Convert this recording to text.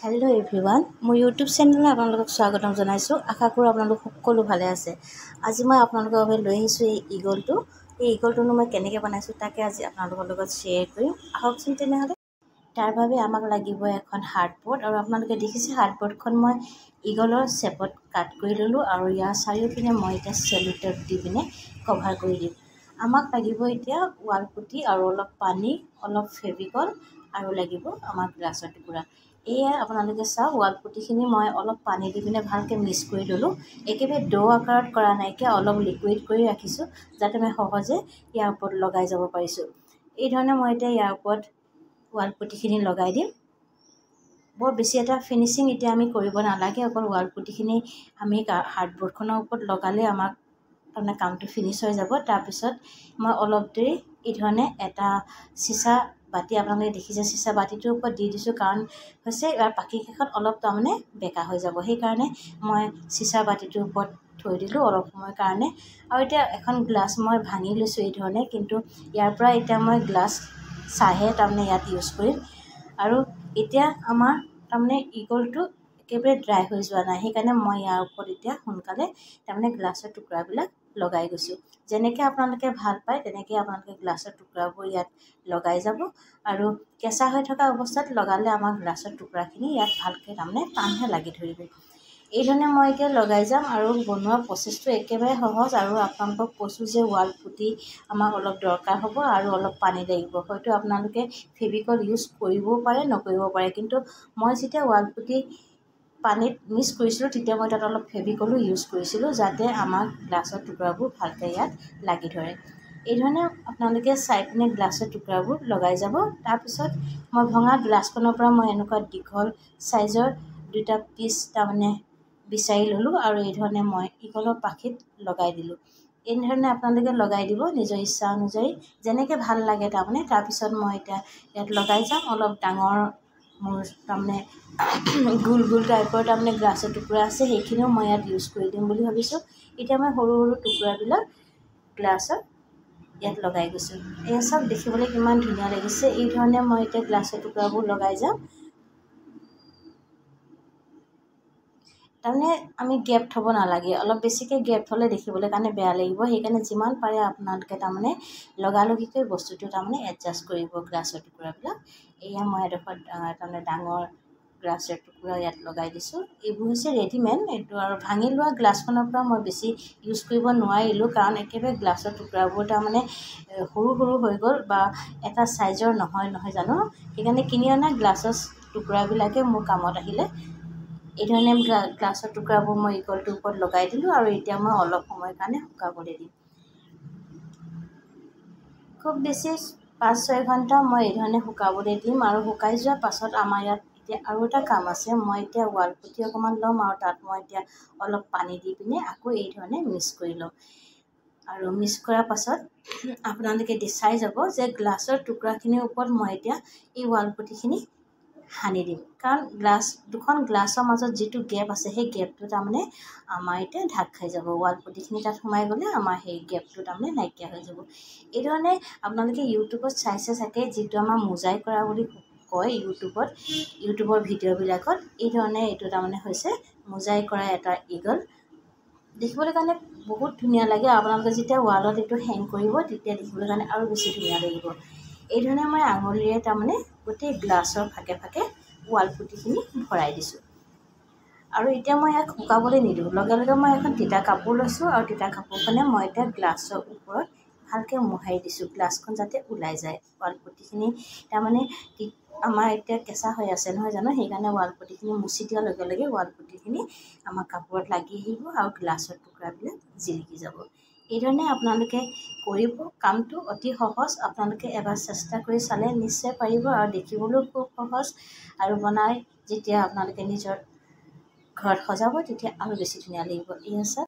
Hello everyone मोर YouTube channel आपलोक स्वागतम जनाइছো आशा करो आपलोक সকলো ভালে আছে। আজি মই আপোনালোকৰ বাবে লৈ আহিছো এই ইগলটো। এই ইগলটো মই কেনেকৈ বনাইছো তাকে আজি আপোনালোকৰ লগত শ্বেয়াৰ কৰিম। আহকচোন তেনেহলে। তাৰ বাবে আমাক লাগিব এখন হাৰ্ডবোৰ্ড আৰু আপোনালোকে দেখিছে হাৰ্ডবোৰ্ডখন মই ইগলৰ শেপত কাট কৰি ললো আৰু ইয়াৰ চাৰিওপিনে মই এটা সেলো টেপ দি পিনে কভাৰ কৰি দিম। আমাক লাগিব এতিয়া ৱাল পুটি আৰু অলপ পানী, অলপ ফেভিকল আৰু লাগিব আমাক গ্লাছৰ টুকুৰা। এয়া আপোনালোকে চাওক ৱাল পুটিখিনি মই অলপ পানী দি পিনে ভালকৈ মিক্স কৰি ল'লোঁ। একেবাৰে ডো আকাৰত কৰা নাইকিয়া অলপ লিকুইড কৰি ৰাখিছোঁ যাতে মই সহজে ইয়াৰ ওপৰত লগাই যাব পাৰিছোঁ। এই ধৰণে মই এতিয়া ইয়াৰ ওপৰত ৱাল পুটিখিনি লগাই দিম। বৰ বেছি এটা ফিনিচিং এতিয়া আমি কৰিব নালাগে, অকল ৱাল পুটিখিনি আমি হাৰ্ডবোৰ্ডখনৰ ওপৰত লগালে আমাক তাৰমানে কামটো ফিনিছ হৈ যাব। তাৰপিছত মই অলপ দেৰি এই ধৰণে এটা চিচা বাতি আপোনালোকে দেখিছে চিচা বাতিটোৰ ওপৰত দি দিছোঁ, কাৰণ হৈছে ইয়াৰ পাখিকেইখন অলপ তাৰমানে বেকা হৈ যাব। সেইকাৰণে মই চিচা বাতিটোৰ ওপৰত থৈ দিলোঁ অলপ সময়ৰ কাৰণে। আৰু এতিয়া এখন গ্লাছ মই ভাঙি লৈছোঁ এই ধৰণে, কিন্তু ইয়াৰ পৰা এতিয়া মই গ্লাছ চাহে তাৰমানে ইয়াত ইউজ কৰিম। আৰু এতিয়া আমাৰ তাৰমানে ইগলটো একেবাৰে ড্ৰাই হৈ যোৱা নাই, সেইকাৰণে মই ইয়াৰ ওপৰত এতিয়া সোনকালে তাৰমানে গ্লাছৰ টুকুৰাবিলাক লগাই গৈছোঁ। যেনেকৈ আপোনালোকে ভাল পায় তেনেকৈ আপোনালোকে গ্লাছৰ টুকুৰাবোৰ ইয়াত লগাই যাব। আৰু কেঁচা হৈ থকা অৱস্থাত লগালে আমাৰ গ্লাছৰ টুকুৰাখিনি ইয়াত ভালকৈ তাৰমানে টানহে লাগি ধৰিব। এই ধৰণে মই এতিয়া লগাই যাম আৰু বনোৱা প্ৰচেছটো একেবাৰে সহজ। আৰু আপোনালোকক কৈছোঁ যে ৱাল পুটি আমাক অলপ দৰকাৰ হ'ব আৰু অলপ পানী লাগিব। হয়তো আপোনালোকে ফেভিকল ইউজ কৰিবও পাৰে নকৰিবও পাৰে, কিন্তু মই যেতিয়া ৱাল পুটি পানীত মিক্স কৰিছিলোঁ তেতিয়া মই তাত অলপ ফেভিকলো ইউজ কৰিছিলোঁ যাতে আমাক গ্লাছৰ টুকুৰাবোৰ ভালকৈ ইয়াত লাগি ধৰে। এই ধৰণে আপোনালোকে চাই পিনে গ্লাছৰ টুকুৰাবোৰ লগাই যাব। তাৰপিছত মই ভঙা গ্লাছখনৰ পৰা মই এনেকুৱা দীঘল চাইজৰ দুটা পিচ তাৰমানে বিচাৰি ল'লোঁ আৰু এই ধৰণে মই ইগলৰ পাখিত লগাই দিলোঁ। এই ধৰণে আপোনালোকে লগাই দিব নিজৰ ইচ্ছা অনুযায়ী যেনেকৈ ভাল লাগে তাৰমানে। তাৰপিছত মই এতিয়া ইয়াত লগাই যাম অলপ ডাঙৰ মোৰ তাৰমানে গোল গোল টাইপৰ তাৰমানে গ্লাছৰ টুকুৰা আছে, সেইখিনিও মই ইয়াত ইউজ কৰি দিম বুলি ভাবিছোঁ। এতিয়া মই সৰু সৰু টুকুৰাবিলাক গ্লাছত ইয়াত লগাই গৈছোঁ। এয়া চব দেখিবলৈ কিমান ধুনীয়া লাগিছে। এই ধৰণে মই এতিয়া গ্লাছৰ টুকুৰাবোৰ লগাই যাম। তাৰমানে আমি গেপ থ'ব নালাগে, অলপ বেছিকৈ গেপ থ'লে দেখিবলৈ কাৰণে বেয়া লাগিব। সেইকাৰণে যিমান পাৰে আপোনালোকে তাৰমানে লগালগিকৈ বস্তুটো তাৰমানে এডজাষ্ট কৰিব গ্লাছৰ টুকুৰাবিলাক। এয়া মই এডোখৰ তাৰমানে ডাঙৰ গ্লাছৰ টুকুৰা ইয়াত লগাই দিছোঁ। এইবোৰ হৈছে ৰেডিমেড, এইটো আৰু ভাঙি লোৱা গ্লাছখনৰ পৰা মই বেছি ইউজ কৰিব নোৱাৰিলোঁ, কাৰণ একেবাৰে গ্লাছৰ টুকুৰাবোৰ তাৰমানে সৰু সৰু হৈ গ'ল বা এটা চাইজৰ নহয় জানো। সেইকাৰণে কিনি অনা গ্লাছৰ টুকুৰাবিলাকে মোৰ কামত আহিলে। এই ধৰণে গ্লাছৰ টুকুৰাবোৰ মই ইগলটোৰ ওপৰত লগাই দিলোঁ আৰু এতিয়া মই অলপ সময়ৰ কাৰণে শুকাবলৈ দিম। খুব বেছি 5-6 ঘণ্টা মই এই ধৰণে শুকাবলৈ দিম। আৰু শুকাই যোৱাৰ পাছত আমাৰ ইয়াত এতিয়া আৰু এটা কাম আছে। মই এতিয়া ৱাল পুটি অকণমান ল'ম আৰু তাত মই এতিয়া অলপ পানী দি পিনে আকৌ এই ধৰণে মিক্স কৰি ল'ম। আৰু মিক্স কৰাৰ পাছত আপোনালোকে চাই যাব যে গ্লাছৰ টুকুৰাখিনিৰ ওপৰত মই এতিয়া এই ৱাল পুটিখিনি সানি দিম, কাৰণ দুখন গ্লাছৰ মাজত যিটো গেপ আছে সেই গেপটো তাৰমানে আমাৰ এতিয়া ঢাক খাই যাব। ৱাল পুটিখিনি তাত সোমাই গ'লে আমাৰ সেই গেপটো তাৰমানে নাইকিয়া হৈ যাব। এই ধৰণে আপোনালোকে ইউটিউবত চাইছে চাগে, যিটো আমাৰ মোজাই কৰা বুলি কয় ইউটিউবৰ ভিডিঅ'বিলাকত। এই ধৰণে এইটো তাৰমানে হৈছে মোজাই কৰা এটা ইগল। দেখিবলৈ কাৰণে বহুত ধুনীয়া লাগে। আপোনালোকে যেতিয়া ৱালত এইটো হেং কৰিব তেতিয়া দেখিবলৈ কাৰণে আৰু বেছি ধুনীয়া লাগিব। এই ধৰণে মই আঙুলিৰে তাৰমানে গোটেই গ্লাছৰ ফাকে ফাকে ৱাল পুটিখিনি ভৰাই দিছোঁ। আৰু এতিয়া মই ইয়াক শুকাবলৈ নিদিওঁ, লগে লগে মই এখন তিতা কাপোৰ লৈছোঁ আৰু তিতা কাপোৰখনে মই এতিয়া গ্লাছৰ ওপৰত ভালকৈ মোহাৰি দিছোঁ, গ্লাছখন যাতে ওলাই যায়। ৱাল পুটিখিনি তাৰমানে আমাৰ এতিয়া কেঁচা হৈ আছে নহয় জানো, সেইকাৰণে ৱাল পুটিখিনি মুচি দিয়াৰ লগে লগে ৱাল পুটিখিনি আমাৰ কাপোৰত লাগি আহিব আৰু গ্লাছৰ টুকুৰাবিলাক জিলিকি যাব। এই ধৰণে আপোনালোকে কৰিব, কামটো অতি সহজ। আপোনালোকে এবাৰ চেষ্টা কৰি চালে নিশ্চয় পাৰিব আৰু দেখিবলৈও খুব সহজ। আৰু বনাই যেতিয়া আপোনালোকে নিজৰ ঘৰত সজাব তেতিয়া আৰু বেছি ধুনীয়া লাগিব। এই আছে